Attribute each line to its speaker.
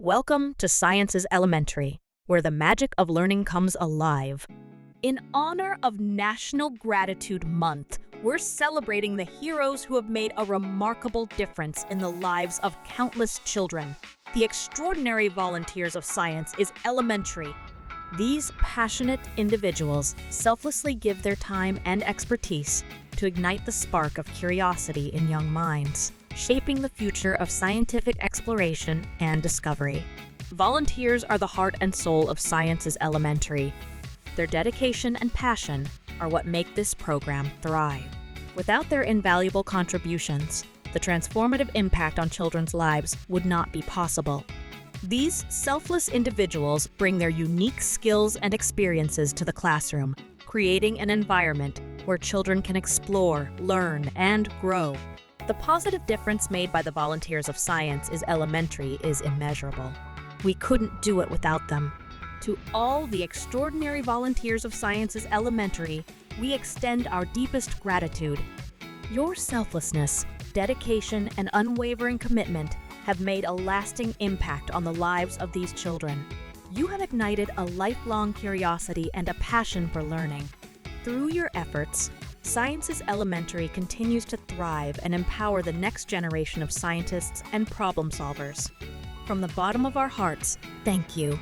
Speaker 1: Welcome to Science is Elementary, where the magic of learning comes alive. In honor of National Gratitude Month, we're celebrating the heroes who have made a remarkable difference in the lives of countless children. The extraordinary volunteers of science is elementary. These passionate individuals selflessly give their time and expertise to ignite the spark of curiosity in young minds, shaping the future of scientific exploration and discovery. Volunteers are the heart and soul of Science is Elementary. Their dedication and passion are what make this program thrive. Without their invaluable contributions, the transformative impact on children's lives would not be possible. These selfless individuals bring their unique skills and experiences to the classroom, creating an environment where children can explore, learn, and grow. The positive difference made by the volunteers of Science is Elementary is immeasurable. We couldn't do it without them. To all the extraordinary volunteers of Science is Elementary, we extend our deepest gratitude. Your selflessness, dedication, and unwavering commitment have made a lasting impact on the lives of these children. You have ignited a lifelong curiosity and a passion for learning. Through your efforts, Science is Elementary continues to thrive and empower the next generation of scientists and problem solvers. From the bottom of our hearts, thank you.